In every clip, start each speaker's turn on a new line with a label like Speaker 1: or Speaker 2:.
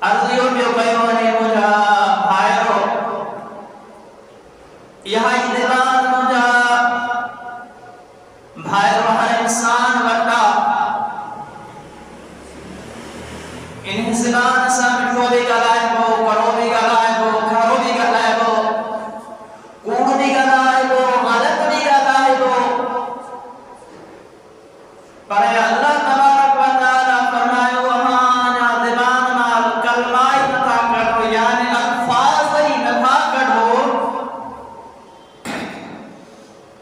Speaker 1: ارضیو بیو کیوانی مجھا بھائیو یہاں دیوان مجھا بھائیو ہر انسان وٹا انہیں زبان سا مٹھو بھی گلائے بو کرو بھی گلائے بو گھرو بھی گلائے بو کوڑ بھی گلائے بو غلط بھی گلائے بو پر اللہ تبارک و تعالی فرمائے وہاں زبان مال کلمائی نتا کرو یعنی الفاظی نتا کرو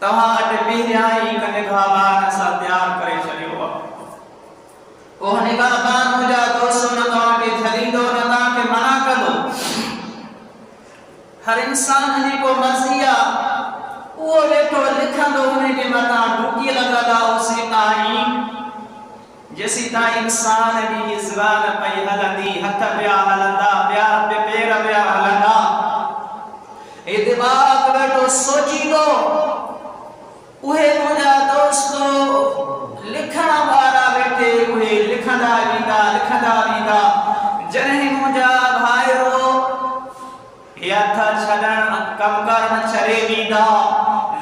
Speaker 1: تمہاں اٹھ پیریائی کا نگاہبان ایسا تیار کرے چلی ہوا وہ نگاہبان ہو جا دوستوں نتا کے جھلیدو نتا کے منع کرو ہر انسان ہی کو مرضیہ وہ بیٹھو لکھا دو انہیں کے مطا ڈھوکی لگا دا اسی تائیں جیسی تائیں انسان بھی زبان پہ حلندی ہتھ بیا حلندہ بیا پہ پیر بیا حلندہ اتباق بیٹھو سوچی دو اوہے مجھا دوستو لکھنا بارا بیٹھے اوہے لکھنا بیدا جنہیں مجھا بھائی رو یا تھا چھڑن کم کرن چرے بیدا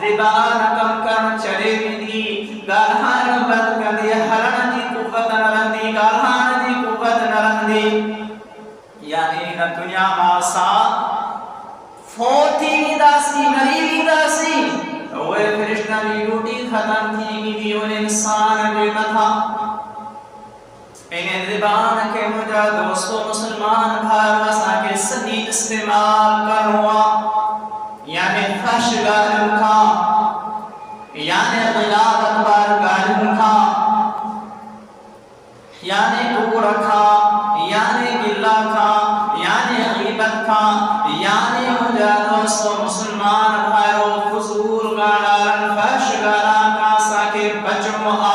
Speaker 1: زبان کم کرن چرے بیدی گالہان بد کردی حرن دی قوت نرندی گالہان دی قوت نرندی یعنی دنیا ماسا فوتی بیدا سی مری بیدا سی وہ فرشتہ بھی روٹی ختم تھی گی اور انسان بھی نہ تھا انہیں زبان کے مجھا دوستو مسلمان بھارسا کے صدی استعمال کروا یعنی فحش گالن کھا یعنی غلابت بار گالن کھا یعنی دور کھا یعنی گلہ کھا یعنی غیبت کھا یعنی مجھا دوستو مسلمان بھائرو فضول گالن فحش گالن کاسا کے بچمہ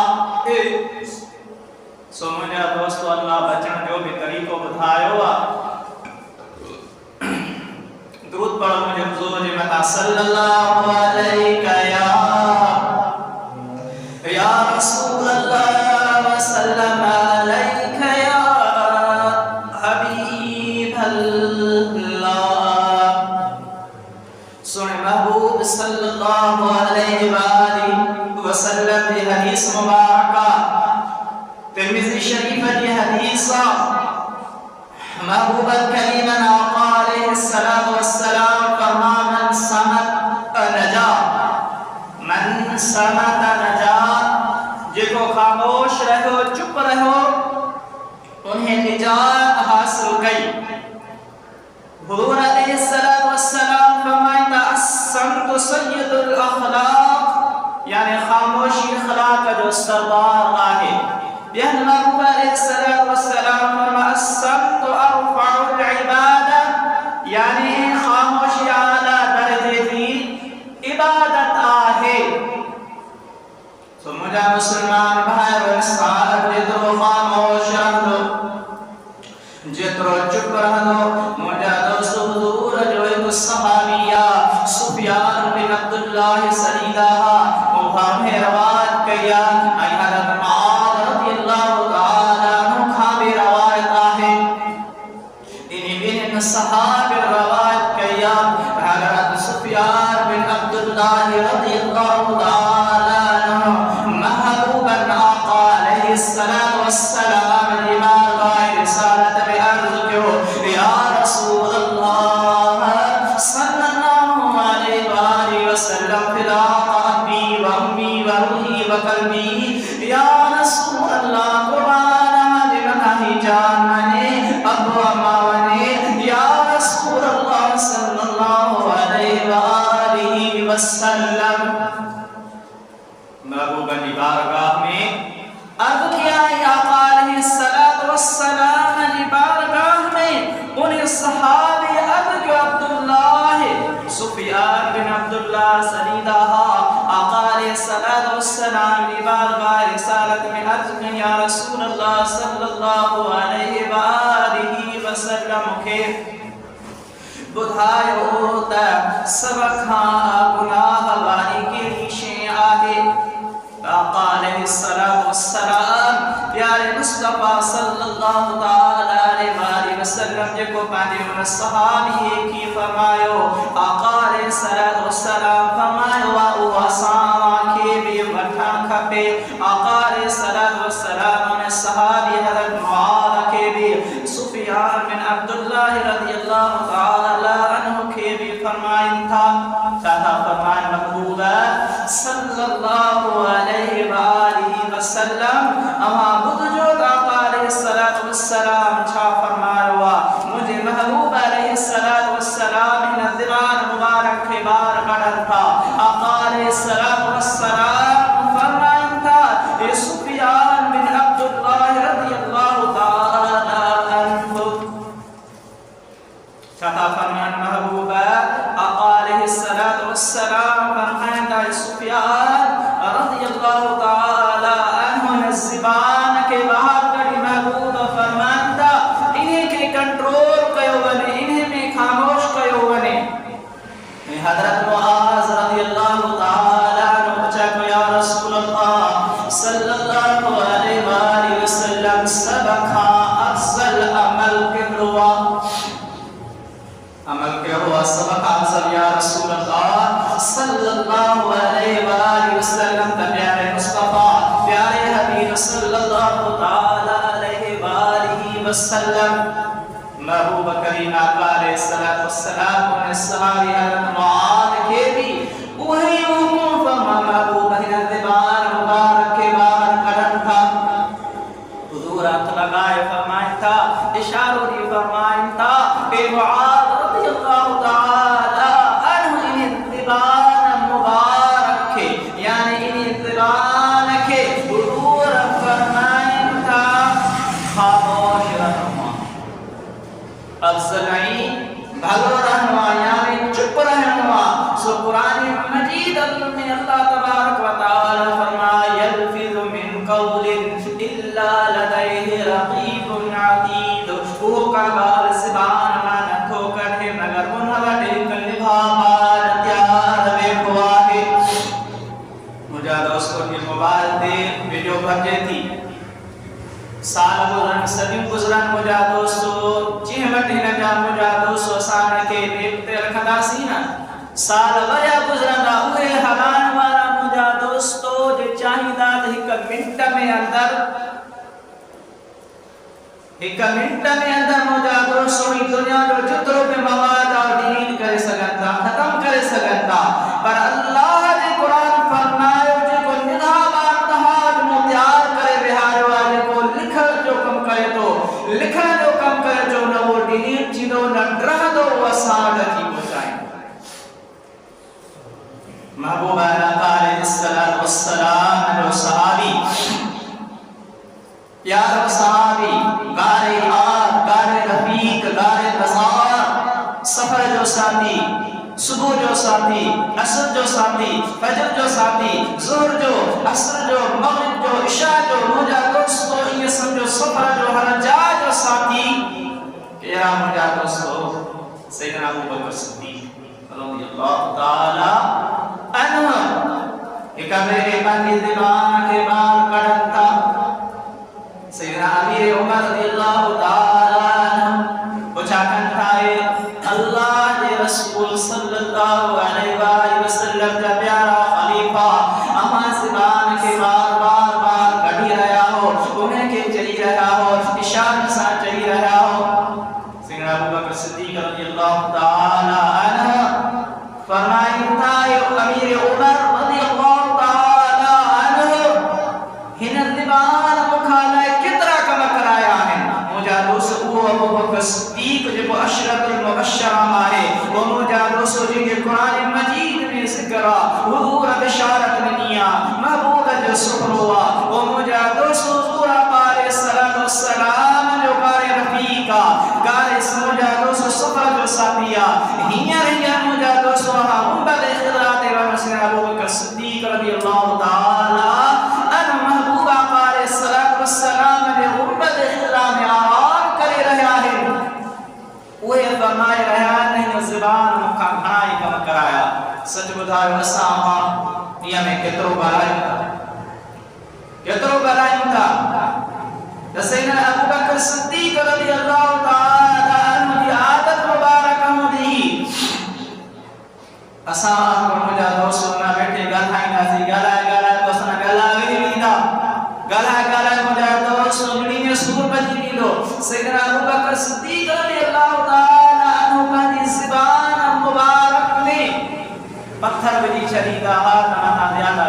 Speaker 1: سو مجھے دوستو اللہ بچن جو بھی طریقوں بتھائے ہوا درود پڑھو مجھے حضور جی مطا صلی اللہ علیہ یا رسول اللہ وسلم علیہ یا حبیب اللہ سن محبوب صلی اللہ علیہ وآلہ وسلم کی حدیث مبارکہ ترمذی شریف کی حدیثہ محبوب الکریم آقا علیہ السلام فرما من سمت نجا جے کو خاموش رہو چپ رہو انہیں نجات حاصل گئی حضور علیہ السلام فرمائتا الصمت سید الاخلاق یعنی خاموشی اخلاق جو سردار آئے یہ محبوب علیہ السلام فرما الصمت ارفع العبادہ یعنی خاموشی اعلی درجے کی عبادت آہے سو مجھا مسلمان بھائی و انسان جترو خاموش رہو جترو چپ رہو مجھا دوست حضور جو ایک صحابیہ سفیان بن عبداللہ سریدہ وہ ہمیں روایت کیا ای حضرت معاذ رضی اللہ تعالیٰ عنہ بھی روایت آہے انہیں صحاب روایت کیا حضرت سفیان بن عبداللہ رضی اللہ تعالیٰ عنہ محبوبا آقا علیہ السلام لمن غائر رسالت بعرض کیوں یا رسول اللہ صلی اللہ علیہ وآلہ وسلم فداق ابی و امی و روحی و قلبی یا رسول اللہ قرآن لمن جان منے ابو اماونے یا رسول اللہ صلی اللہ علیہ وآلہ وسلم محبوبہ کی بارگاہ میں عرض کیا آقا علیہ السلام کی بارگاہ میں انہیں صحابی عرض کیا عبداللہ سفیان بن عبداللہ سریدہ آقا علیہ السلام کی بارگاہ رسالت میں عرض کیا یا رسول اللہ صلی اللہ علیہ وآلہ وسلم کے بدھائے ہوتا سبکھاں گناہ واری کے نیشیں آگے آقا علیہ السلام پیارے مصطفیٰ صلی اللہ تعالی علیہ वसल्लम जेको पंहिंजे उन सहाबी की फरमायो आका अलैहिस्सलातु वस्सलाम फरमायो उहो असां खे बि वठणु खपे। आका अलैहिस्सलातु वस्सलाम उन सहाबी हज़रत मुआद खे बि सुफियान बिन अब्दुल्लाह रज़ियल्लाहु तआला अन्हु खे बि फरमाइनि था छा था फरमाइनि महबूब सल्लल्लाहु अलैहि वआलिहि वसल्लम अवां ॿुधजो त आका अलैहिस्सलातु वस्सलाम छा फरमायो आहे। मुंहिंजे महबूब अलैहिस्सलातु वस्सलाम हिन ज़बान मुबारक खे ॿार कढनि था। आका अलैहिस्सलातु वस्सलाम फरमाइनि था ए सुफियान बिन अब्दुल्लाह रज़ियल्लाहु तआला अन्हु छा था फरमाइनि महबूब आका अलैहिस्सलातु वस्सलाम फरमाइनि था ए सुफियान रज़ियल्लाहु तआला अन्हु ने ज़बान के बाहर कढी महबूब फरमाइनि था इन्हे के कंट्रोल कयो वञे इन्हे में खामोश कयो वञे। हज़रत मुआज़ रज़ियल्लाहु तआला अन्हु चयो या रसूल अल्लाह सल्लल्लाहु अलैहि वसल्लम सबका अफजल अमल कहिड़ो आहे। अमल कहिड़ो आहे सबका अफजल या रसूल अल्लाह सल्लल्लाहु अलैहि वसल्लम त प्यारे मुस्तफा प्यारे हबीब सल्लल्लाहु तआला अलैहि वसल्लम महबूब करीम आका अलैहिस्सलातु वस्सलाम ने सहाबी हज़रत मुआद के भी वही हुकुम फरमा महबूब हिन ज़बान मुबारक के बाहर कढनि था। हुजूर हथ लगाए फरमाइनि था इशारो दी फरमाइनि था ए मुआद रज़ियल्लाहु तआला अन्हु इन ज़बान मुबारक के यानी इन ज़बान के हुजूर फरमाइनि था खामोश रहना अफजल भलो रहना यानी चुप रहना। सो कुरान मजीद में अल्लाह तबारक व तआला फरमाया यल्फिज़ु मिन कौलिन इल्ला लदैहि रक़ीबुन अतीद वो का बाल ज़बान में न थो कढे मगर उन वटि हिकु निभाबार तयार वेठो आहे। मुंहिंजा दोस्तों के मोबाइल ते वीडियो भजे थी साल गुज़रन सदियूं गुज़रन मुंहिंजा दोस्तो जीअं वटि हिन जा मुंहिंजा दोस्त असां हिनखे नेट ते रखंदासीं न साल वरिया गुज़रंदा उहे हलाइण वारा मुंहिंजा दोस्तो जे चाहींदा त हिकु मिंट में अंदर मुंहिंजा दोस्तो ही दुनिया जो जेतिरो बि मवाद आहे डिलीट करे सघनि था ख़तम करे सघनि था पर अल्लाह जे क़ुरान फरमायो जेको निगाहबान तहाज में तयार करे विहारियो आहे जेको लिखण जो कमु करे थो न उहो डिलीट थींदो न रहंदो उहो असां वटि अची पहुचाईंदो। महबूब आका अलैहिस्सलातु वस्सलाम जो सहाबी प्यारा सहाबी गारे यार गारे रफीक गारे मज़ार सफर जो साथी सुबह जो साथी असर जो साथी फजर जो साथी ज़ोहर जो असर जो मगरिब जो इशा जो मुंहिंजा दोस्तो इएं सम्झो सफर जो हर जाइ जो साथी कहिड़ा मुंहिंजा दोस्तो सैयदना अबू बकर सिद्दीक़ रज़ियल्लाहु तआला अन्हु हिक भेरे पंहिंजी ज़बान खे ॿाहिरि कढनि था। सैयदना अमीर उमर रज़ियल्लाहु तआला अन्हु पुछा कनि था अल्लाह जे रसूल सल्लल्लाहु अलैहि वसल्लम जा प्यारा खलीफा अमा ज़बान खे बार कढी रहिया हो उन्हें के चई रहिया हो इशारे सां चई रहिया हो। सैयदना अबू बकर सिद्दीक़ रज़ियल्लाहु तआला अन्हु फरमाइनि था अमीर उमर रज़ियल्लाहु तआला अन्हु हिन ज़बान मुखां लाइ केतिरा कम कराया आहिनि। मुंहिंजा दोस्त उहो अबू बकर सिद्दीक़ जेको अशरफुल मुबश्शरा आहे वो मुंहिंजा दोस्त जेके क़ुरान मजीद में ज़िक्र आहे हुज़ूर बिशारत ॾिनी आहे महबूब जो सुखरो आहे वो मुंहिंजा दोस्त हुज़ूर आका अलैहिस्सलातु वस्सलाम जो गारे रफ़ीक आहे गारे मुंहिंजा दोस्त सफ़र जो साथी आहे। हींअर मुंहिंजा दोस्त मुंबद इख़्तिरा ते सैयदना अबू बकर सिद्दीक़ रज़ियल्लाहु तआला अन्हु महबूब आका अलैहिस्सलातु वस्सलाम जे मुंबद इख़्तिरा में आराम करे रहिया आहिनि। उहे फरमाए रहिया आहिनि हिन ज़बान मूंखां घणा ई कम कराया। सच ॿुधायो असां ॾींहं में केतिरो ॻाल्हायूं था त सैयदना अबू बकर सिद्दीक़ रज़ियल्लाहु तआला سی ॻाल्हाए तो असां ॻाल्हाए वेही वेंदा ॻाल्हाए मुंहिंजा दोस्त उंगली में सूर पइजी वेंदो सैयदना अबू बकर सिद्दीक़ रज़ी अल्लाह ताला अन्हु पंहिंजी ज़ुबान मुबारक में पत्थर विझी छॾींदा हा त असां ज़्यादा